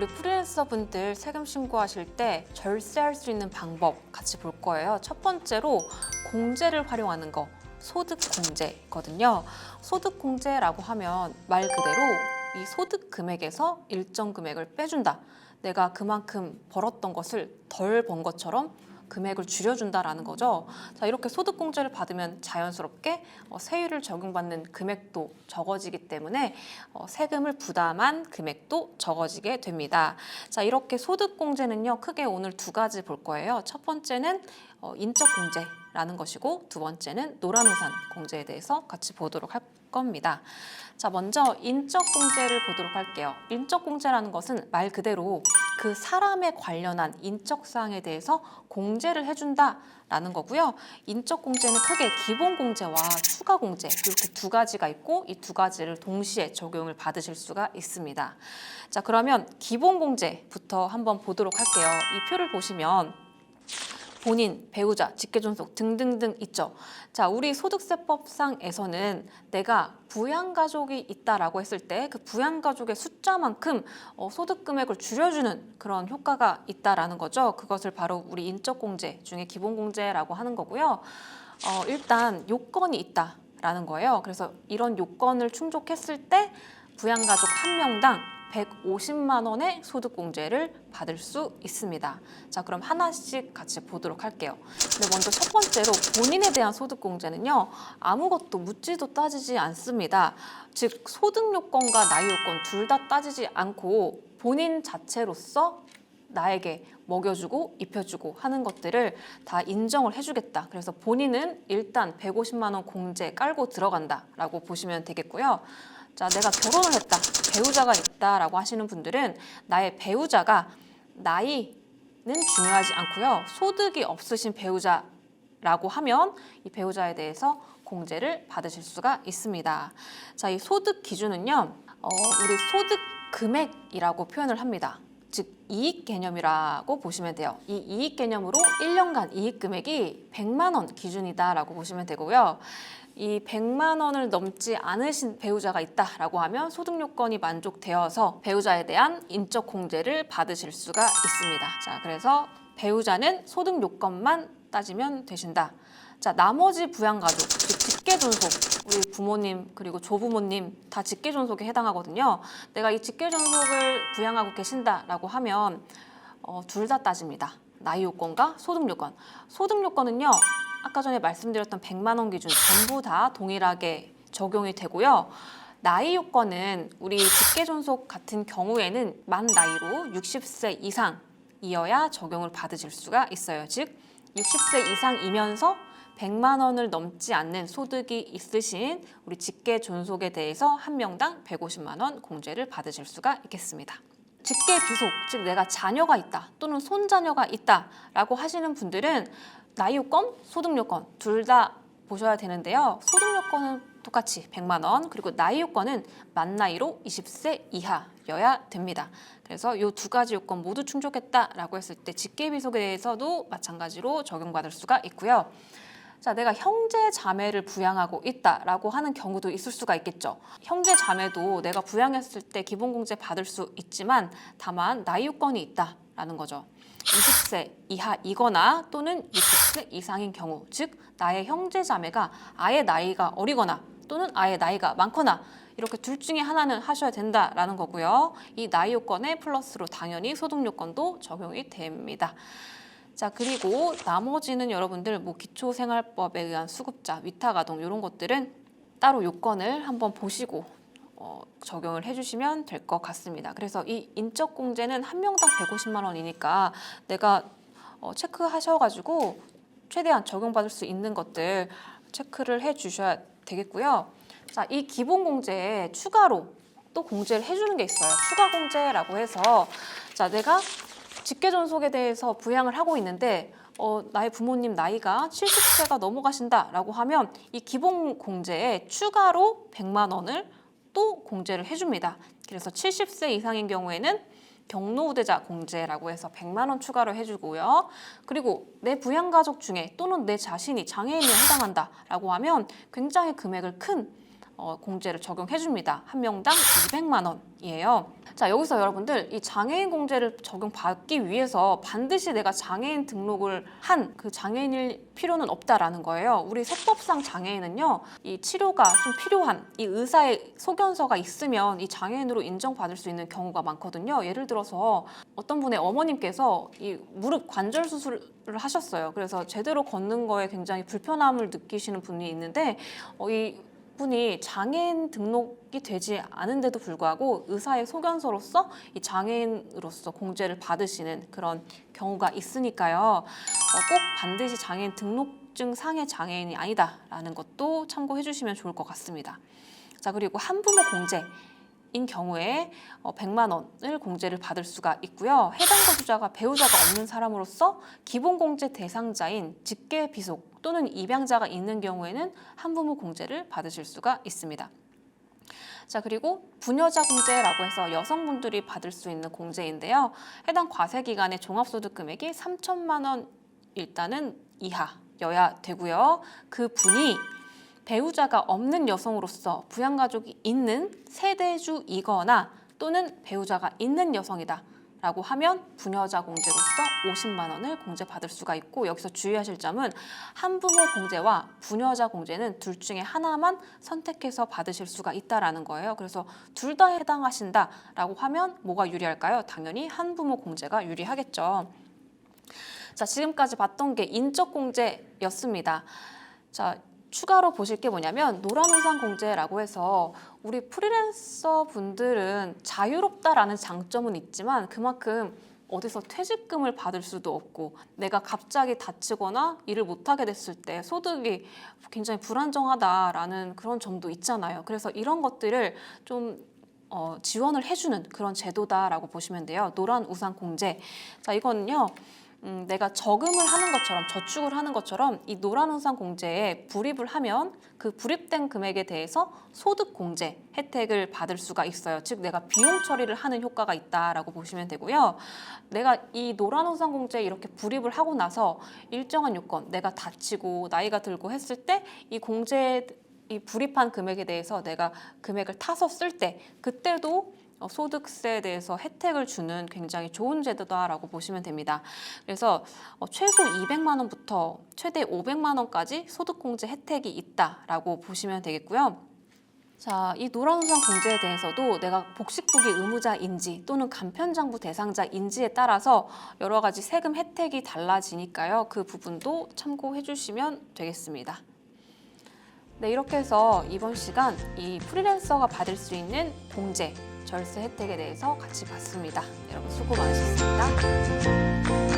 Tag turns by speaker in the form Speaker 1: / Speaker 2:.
Speaker 1: 우리 프리랜서 분들 세금 신고하실 때 절세할 수 있는 방법 같이 볼 거예요. 첫 번째로 공제를 활용하는 거, 소득공제거든요. 소득공제라고 하면 말 그대로 이 소득 금액에서 일정 금액을 빼준다. 내가 그만큼 벌었던 것을 덜 번 것처럼 금액을 줄여준다라는 거죠. 자, 이렇게 소득공제를 받으면 자연스럽게 세율을 적용받는 금액도 적어지기 때문에 세금을 부담한 금액도 적어지게 됩니다. 자, 이렇게 소득공제는요, 크게 오늘 두 가지 볼 거예요. 첫 번째는 인적공제라는 것이고, 두 번째는 노란우산 공제에 대해서 같이 보도록 할 겁니다. 자, 먼저 인적공제를 보도록 할게요. 인적공제라는 것은 말 그대로 그 사람에 관련한 인적사항에 대해서 공제를 해준다라는 거고요. 인적공제는 크게 기본공제와 추가공제 이렇게 두 가지가 있고 이 두 가지를 동시에 적용을 받으실 수가 있습니다. 자, 그러면 기본공제부터 한번 보도록 할게요. 이 표를 보시면 본인, 배우자, 직계존속 등등등 있죠. 자, 우리 소득세법상에서는 내가 부양가족이 있다라고 했을 때 그 부양가족의 숫자만큼 소득 금액을 줄여주는 그런 효과가 있다라는 거죠. 그것을 바로 우리 인적공제 중에 기본공제라고 하는 거고요. 일단 요건이 있다라는 거예요. 그래서 이런 요건을 충족했을 때 부양가족 한 명당 150만 원의 소득공제를 받을 수 있습니다. 자, 그럼 하나씩 같이 보도록 할게요. 근데 먼저 첫 번째로 본인에 대한 소득공제는요, 아무것도 묻지도 따지지 않습니다. 즉, 소득요건과 나이요건 둘 다 따지지 않고 본인 자체로서 나에게 먹여주고 입혀주고 하는 것들을 다 인정을 해주겠다. 그래서 본인은 일단 150만 원 공제 깔고 들어간다라고 보시면 되겠고요. 자, 내가 결혼을 했다, 배우자가 있다라고 하시는 분들은 나의 배우자가 나이는 중요하지 않고요. 소득이 없으신 배우자라고 하면 이 배우자에 대해서 공제를 받으실 수가 있습니다. 자, 이 소득 기준은요, 우리 소득 금액이라고 표현을 합니다. 즉 이익 개념이라고 보시면 돼요. 이 이익 개념으로 1년간 이익 금액이 100만 원 기준이다라고 보시면 되고요. 이 100만 원을 넘지 않으신 배우자가 있다라고 하면 소득 요건이 만족되어서 배우자에 대한 인적 공제를 받으실 수가 있습니다. 자, 그래서 배우자는 소득 요건만 따지면 되신다. 자, 나머지 부양가족, 즉 직계존속, 우리 부모님 그리고 조부모님 다 직계존속에 해당하거든요. 내가 이 직계존속을 부양하고 계신다라고 하면 둘 다 따집니다. 나이 요건과 소득 요건. 소득 요건은요, 아까 전에 말씀드렸던 100만 원 기준 전부 다 동일하게 적용이 되고요. 나이 요건은 우리 직계존속 같은 경우에는 만 나이로 60세 이상이어야 적용을 받으실 수가 있어요. 즉 60세 이상이면서 100만 원을 넘지 않는 소득이 있으신 우리 직계존속에 대해서 한 명당 150만 원 공제를 받으실 수가 있겠습니다. 직계비속, 즉 내가 자녀가 있다 또는 손자녀가 있다라고 하시는 분들은 나이 요건, 소득 요건 둘 다 보셔야 되는데요. 소득 요건은 똑같이 100만 원, 그리고 나이 요건은 만 나이로 20세 이하여야 됩니다. 그래서 이 두 가지 요건 모두 충족했다라고 했을 때 직계비속에 대해서도 마찬가지로 적용받을 수가 있고요. 자, 내가 형제 자매를 부양하고 있다라고 하는 경우도 있을 수가 있겠죠. 형제 자매도 내가 부양했을 때 기본공제 받을 수 있지만 다만 나이 요건이 있다라는 거죠. 20세 이하이거나 또는 60세 이상인 경우, 즉 나의 형제 자매가 아예 나이가 어리거나 또는 아예 나이가 많거나 이렇게 둘 중에 하나는 하셔야 된다라는 거고요. 이 나이 요건에 플러스로 당연히 소득 요건도 적용이 됩니다. 자, 그리고 나머지는 여러분들 뭐 기초생활법에 의한 수급자, 위탁아동 이런 것들은 따로 요건을 한번 보시고 적용을 해주시면 될 것 같습니다. 그래서 이 인적공제는 한 명당 150만 원이니까 내가 체크하셔가지고 최대한 적용받을 수 있는 것들 체크를 해주셔야 되겠고요. 자, 이 기본공제에 추가로 또 공제를 해주는 게 있어요. 추가공제라고 해서 자, 내가 직계존속에 대해서 부양을 하고 있는데 나의 부모님 나이가 70세가 넘어가신다라고 하면 이 기본공제에 추가로 100만 원을 또 공제를 해줍니다. 그래서 70세 이상인 경우에는 경로우대자 공제라고 해서 100만 원 추가로 해주고요. 그리고 내 부양가족 중에 또는 내 자신이 장애인에 해당한다라고 하면 굉장히 금액을 큰 공제를 적용해줍니다. 한 명당 200만 원이에요. 자, 여기서 여러분들 이 장애인 공제를 적용받기 위해서 반드시 내가 장애인 등록을 한 그 장애인일 필요는 없다라는 거예요. 우리 세법상 장애인은요, 이 치료가 좀 필요한 이 의사의 소견서가 있으면 이 장애인으로 인정받을 수 있는 경우가 많거든요. 예를 들어서 어떤 분의 어머님께서 이 무릎 관절 수술을 하셨어요. 그래서 제대로 걷는 거에 굉장히 불편함을 느끼시는 분이 있는데 이 분이 장애인 등록이 되지 않은데도 불구하고 의사의 소견서로서 이 장애인으로서 공제를 받으시는 그런 경우가 있으니까요. 꼭 반드시 장애인 등록증 상의 장애인이 아니다라는 것도 참고해 주시면 좋을 것 같습니다. 자, 그리고 한부모 공제인 경우에 100만 원을 공제를 받을 수가 있고요. 해당 거주자가 배우자가 없는 사람으로서 기본공제 대상자인 직계 비속 또는 입양자가 있는 경우에는 한부모 공제를 받으실 수가 있습니다. 자, 그리고 부녀자 공제라고 해서 여성분들이 받을 수 있는 공제인데요. 해당 과세 기간의 종합소득 금액이 3천만 원 일단은 이하여야 되고요. 그 분이 배우자가 없는 여성으로서 부양가족이 있는 세대주이거나 또는 배우자가 있는 여성이다 라고 하면 부녀자 공제로서 50만 원을 공제받을 수가 있고, 여기서 주의하실 점은 한부모 공제와 부녀자 공제는 둘 중에 하나만 선택해서 받으실 수가 있다라는 거예요. 그래서 둘 다 해당하신다라고 하면 뭐가 유리할까요? 당연히 한부모 공제가 유리하겠죠. 자, 지금까지 봤던 게 인적 공제였습니다. 자, 추가로 보실 게 뭐냐면 노란우산 공제라고 해서 우리 프리랜서 분들은 자유롭다라는 장점은 있지만 그만큼 어디서 퇴직금을 받을 수도 없고 내가 갑자기 다치거나 일을 못하게 됐을 때 소득이 굉장히 불안정하다라는 그런 점도 있잖아요. 그래서 이런 것들을 좀 지원을 해주는 그런 제도다라고 보시면 돼요. 노란우산 공제. 자, 이거는요. 내가 저금을 하는 것처럼 저축을 하는 것처럼 이 노란우산 공제에 불입을 하면 그 불입된 금액에 대해서 소득 공제 혜택을 받을 수가 있어요. 즉 내가 비용 처리를 하는 효과가 있다라고 보시면 되고요. 내가 이 노란우산 공제에 이렇게 불입을 하고 나서 일정한 요건, 내가 다치고 나이가 들고 했을 때 이 공제 이 불입한 금액에 대해서 내가 금액을 타서 쓸 때 그때도 소득세에 대해서 혜택을 주는 굉장히 좋은 제도다라고 보시면 됩니다. 그래서 최소 200만 원부터 최대 500만 원까지 소득공제 혜택이 있다라고 보시면 되겠고요. 자, 이 노란우산 공제에 대해서도 내가 복식부기 의무자인지 또는 간편장부 대상자인지에 따라서 여러 가지 세금 혜택이 달라지니까요. 그 부분도 참고해 주시면 되겠습니다. 네, 이렇게 해서 이번 시간 이 프리랜서가 받을 수 있는 공제, 절세 혜택에 대해서 같이 봤습니다. 여러분 수고 많으셨습니다.